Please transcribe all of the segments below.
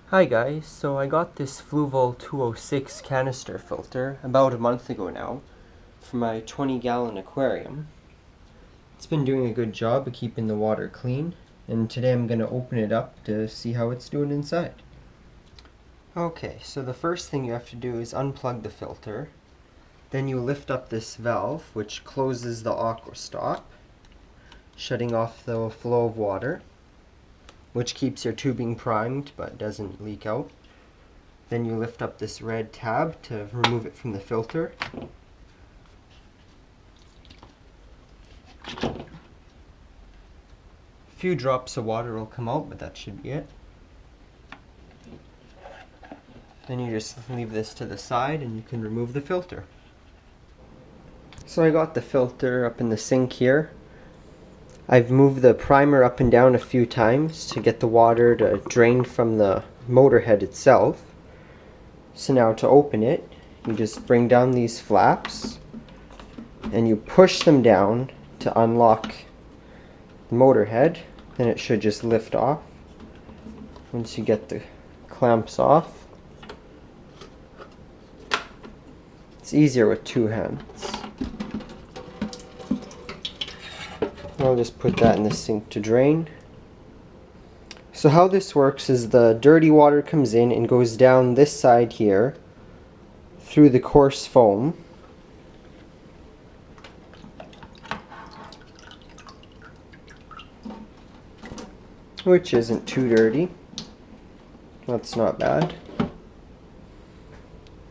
Hi guys, so I got this Fluval 206 canister filter about a month ago now for my 20-gallon aquarium. It's been doing a good job of keeping the water clean, and today I'm going to open it up to see how it's doing inside. Okay, so the first thing you have to do is unplug the filter. Then you lift up this valve which closes the aqua stop, shutting off the flow of water, which keeps your tubing primed but doesn't leak out. Then you lift up this red tab to remove it from the filter. A few drops of water will come out, but that should be it. Then you just leave this to the side and you can remove the filter. So I got the filter up in the sink here. I've moved the primer up and down a few times to get the water to drain from the motor head itself. So now to open it, you just bring down these flaps and you push them down to unlock the motor head. Then it should just lift off once you get the clamps off. It's easier with two hands. I'll just put that in the sink to drain. So how this works is the dirty water comes in and goes down this side here through the coarse foam. Which isn't too dirty. That's not bad.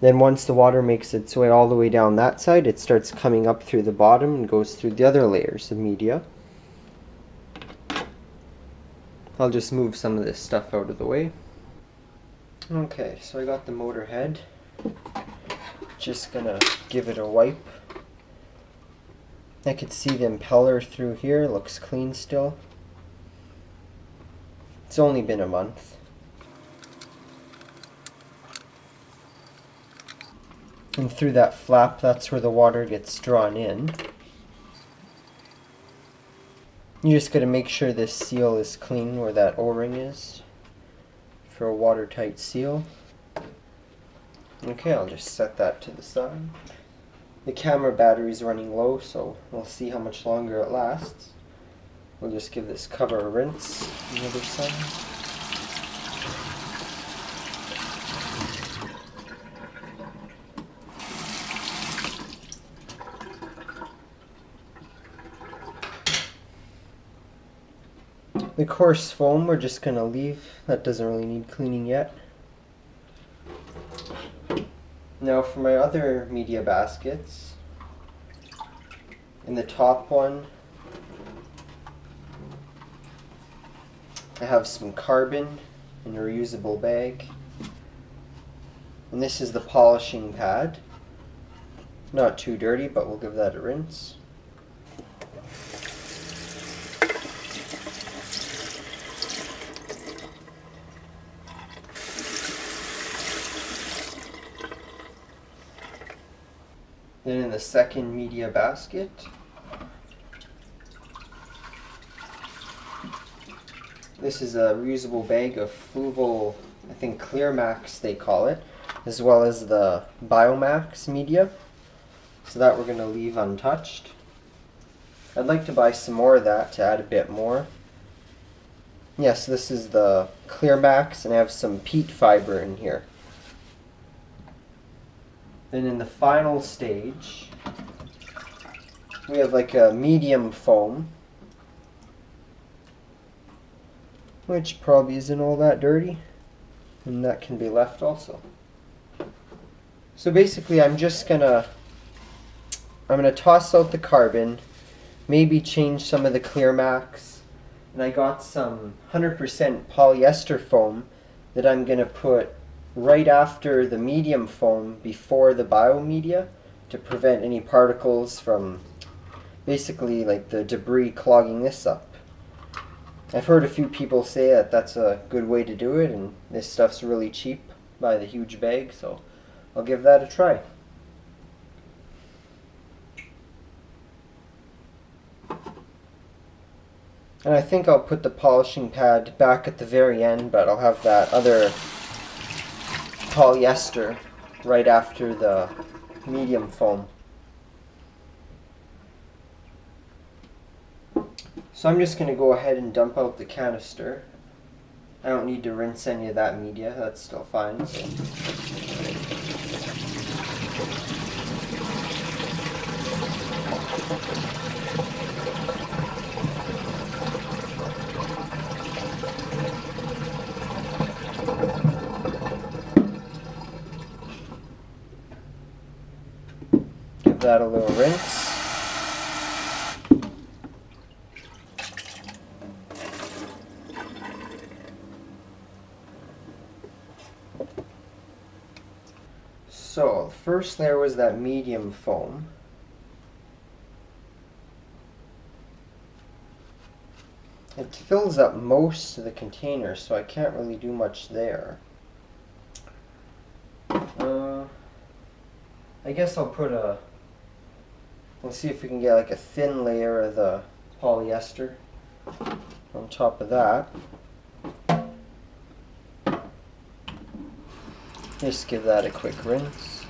Then once the water makes its way all the way down that side, it starts coming up through the bottom and goes through the other layers of media. I'll just move some of this stuff out of the way. Okay, so I got the motor head. Just gonna give it a wipe. I could see the impeller through here, looks clean still. It's only been a month. And through that flap, that's where the water gets drawn in. You just gotta make sure this seal is clean where that O-ring is for a watertight seal. Okay, I'll just set that to the side. The camera battery's running low, so we'll see how much longer it lasts. We'll just give this cover a rinse on the other side. The coarse foam we're just going to leave. That doesn't really need cleaning yet. Now for my other media baskets, in the top one I have some carbon in a reusable bag. And this is the polishing pad. Not too dirty, but we'll give that a rinse. Then in the second media basket, this is a reusable bag of Fluval, I think Clear Max they call it, as well as the Biomax media. So that we're going to leave untouched. I'd like to buy some more of that to add a bit more. Yes, this is the Clear Max, and I have some peat fiber in here. Then in the final stage, we have like a medium foam, which probably isn't all that dirty, and that can be left also. So basically I'm gonna toss out the carbon, maybe change some of the Clear Max, and I got some 100% polyester foam that I'm gonna put right after the medium foam before the biomedia to prevent any particles from basically like the debris clogging this up. I've heard a few people say that that's a good way to do it, and this stuff's really cheap by the huge bag, so I'll give that a try. And I think I'll put the polishing pad back at the very end, but I'll have that other polyester right after the medium foam. So I'm just going to go ahead and dump out the canister. I don't need to rinse any of that media, that's still fine. So. Give that a little rinse. So, the first layer was that medium foam. It fills up most of the container, so I can't really do much there. I guess I'll put let's see if we can get like a thin layer of the polyester on top of that. Just give that a quick rinse.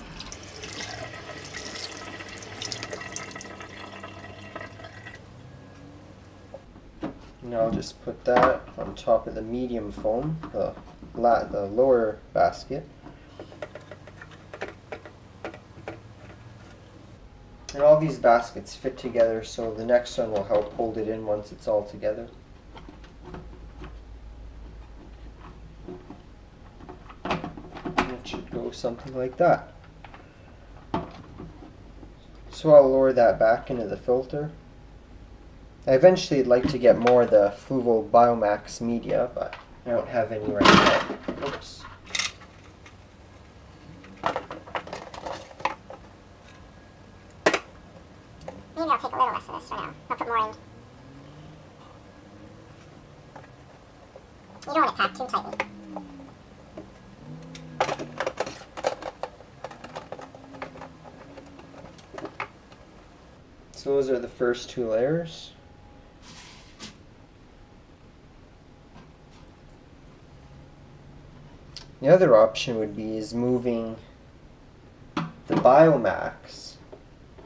Now I'll just put that on top of the medium foam, the lower basket. And all these baskets fit together, so the next one will help hold it in once it's all together. It should go something like that. So I'll lower that back into the filter. I eventually would like to get more of the Fluval Biomax media, but I don't have any right now. Oops. Maybe I'll take a little less of this for now. I'll put more in. You don't want it packed too tightly. So those are the first two layers. The other option would be moving the Biomax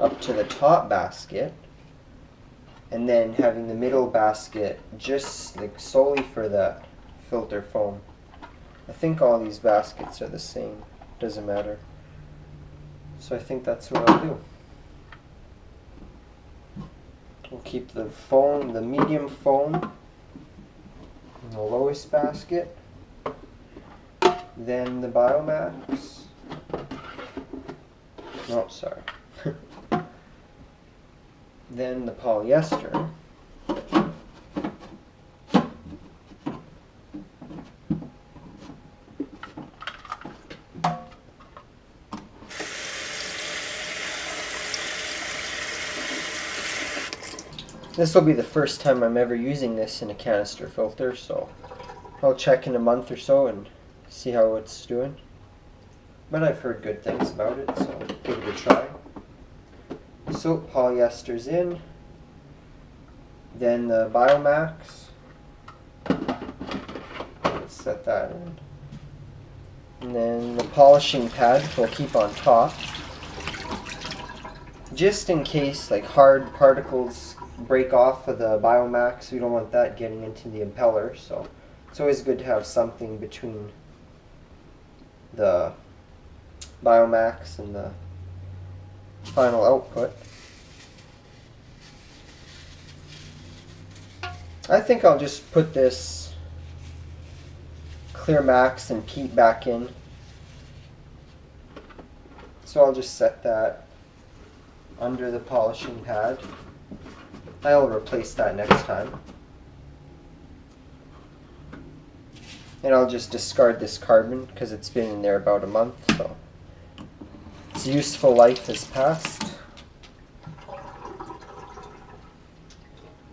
up to the top basket and then having the middle basket just like solely for the filter foam. I think all these baskets are the same, doesn't matter. So I think that's what I'll do. We'll keep the foam, the medium foam in the lowest basket, then the Biomax. No, sorry. Then the polyester. This will be the first time I'm ever using this in a canister filter, so I'll check in a month or so and see how it's doing. But I've heard good things about it, so give it a try. So polyester's in, then the Biomax. Let's set that in. And then the polishing pad we'll keep on top. Just in case like hard particles break off of the Biomax, we don't want that getting into the impeller, so it's always good to have something between the Biomax and the final output. I think I'll just put this Clear Max and Pete back in. So I'll just set that under the polishing pad. I'll replace that next time. And I'll just discard this carbon because it's been in there about a month, so its useful life has passed.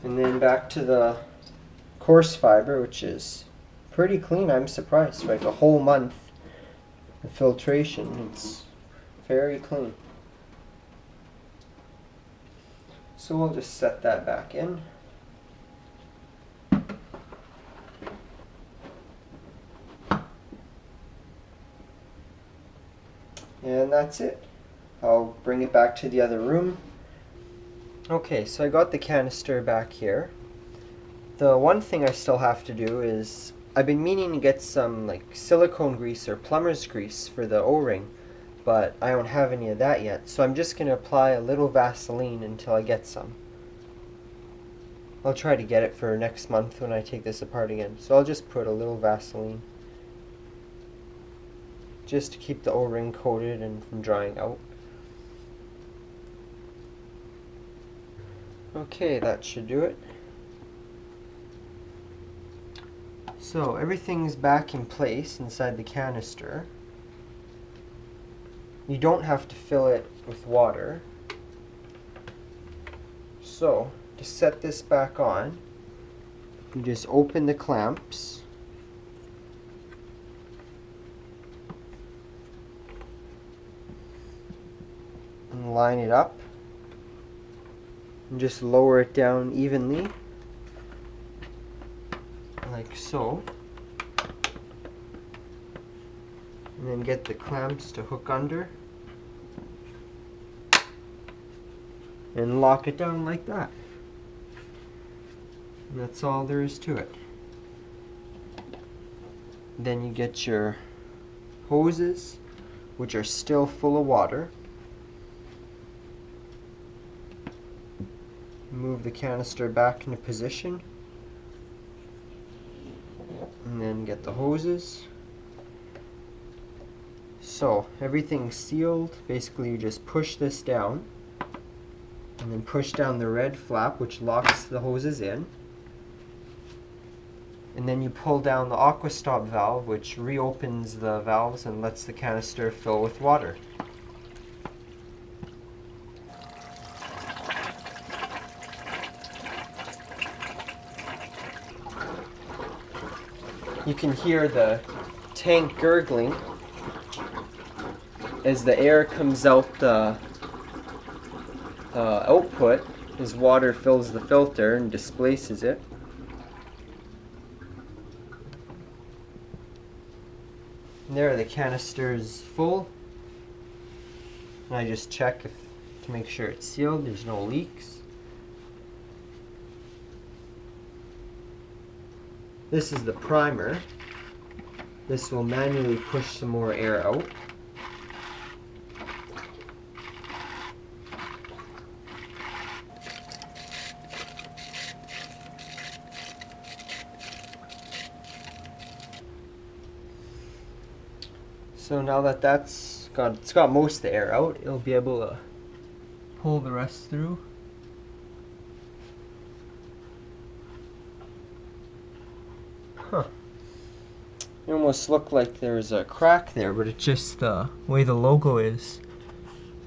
And then back to the coarse fiber, which is pretty clean. I'm surprised. For like a whole month of filtration, it's very clean. So we'll just set that back in. that's it. I'll bring it back to the other room. Okay, so I got the canister back here. The one thing I still have to do is, I've been meaning to get some like silicone grease or plumber's grease for the O-ring, but I don't have any of that yet, so I'm just going to apply a little Vaseline until I get some. I'll try to get it for next month when I take this apart again, so I'll just put a little Vaseline just to keep the O-ring coated and from drying out. Okay, that should do it. So everything's back in place inside the canister. You don't have to fill it with water. So to set this back on, you just open the clamps and line it up and just lower it down evenly like so, and then get the clamps to hook under and lock it down like that. And that's all there is to it. Then you get your hoses, which are still full of water. Move the canister back into position, and then get the hoses. So everything's sealed. Basically you just push this down and then push down the red flap, which locks the hoses in, and then you pull down the aqua stop valve, which reopens the valves and lets the canister fill with water. You can hear the tank gurgling as the air comes out the output as water fills the filter and displaces it. And there, the canister's full. And I just check to make sure it's sealed, there's no leaks. This is the primer. This will manually push some more air out. So now that it's got most of the air out, it'll be able to pull the rest through. Huh. It almost looked like there's a crack there, but it's just the way the logo is.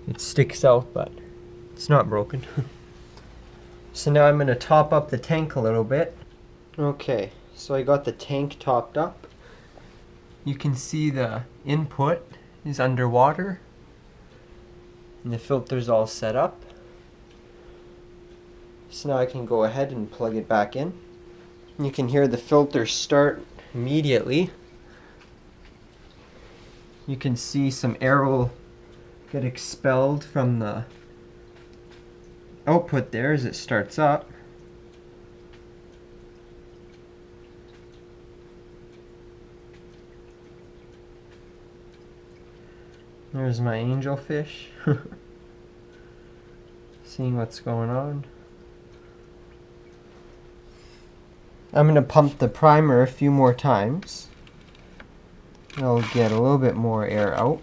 It sticks out, but it's not broken. So now I'm going to top up the tank a little bit. Okay, so I got the tank topped up. You can see the input is underwater, and the filter's all set up. So now I can go ahead and plug it back in. You can hear the filter start immediately. You can see some air will get expelled from the output there as it starts up. There's my angelfish. Seeing what's going on. I'm going to pump the primer a few more times. I'll get a little bit more air out.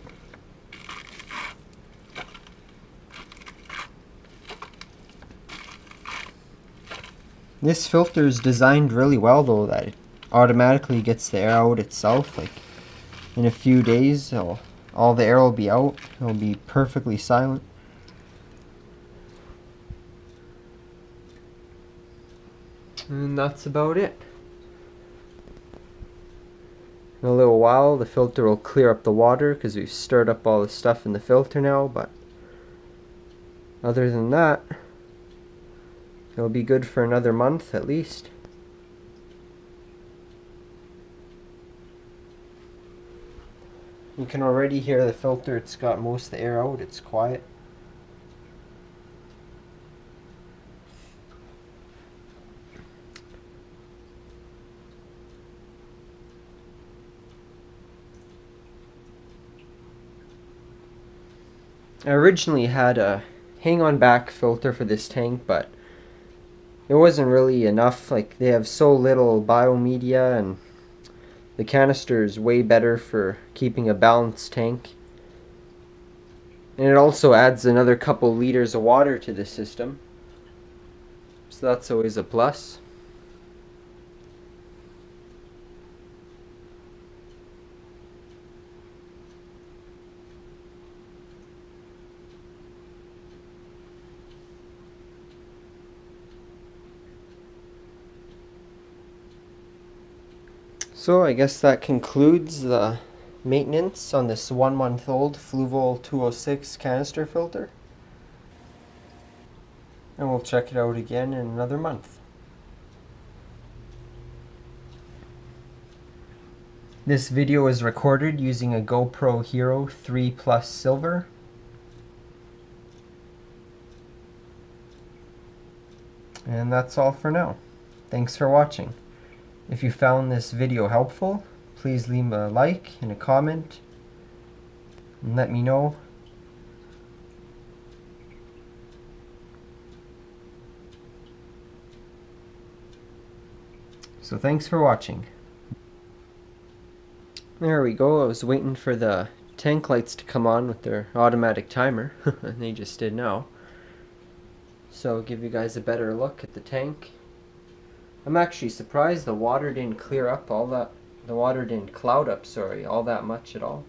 This filter is designed really well though, that it automatically gets the air out itself. Like in a few days, all the air will be out. It'll be perfectly silent. And that's about it. In a little while the filter will clear up the water because we've stirred up all the stuff in the filter now, but other than that, it'll be good for another month at least. You can already hear the filter, it's got most of the air out, it's quiet. I originally had a hang-on back filter for this tank, but it wasn't really enough. Like, they have so little biomedia, and the canister is way better for keeping a balanced tank. And it also adds another couple liters of water to the system, so that's always a plus. So I guess that concludes the maintenance on this 1-month-old Fluval 206 canister filter. And we'll check it out again in another month. This video is recorded using a GoPro Hero 3 Plus Silver. And that's all for now. Thanks for watching. If you found this video helpful, please leave a like and a comment and let me know. So thanks for watching. There we go. I was waiting for the tank lights to come on with their automatic timer. And they just did now. So I'll give you guys a better look at the tank. I'm actually surprised the water didn't clear up all that. The water didn't cloud up, sorry, all that much at all.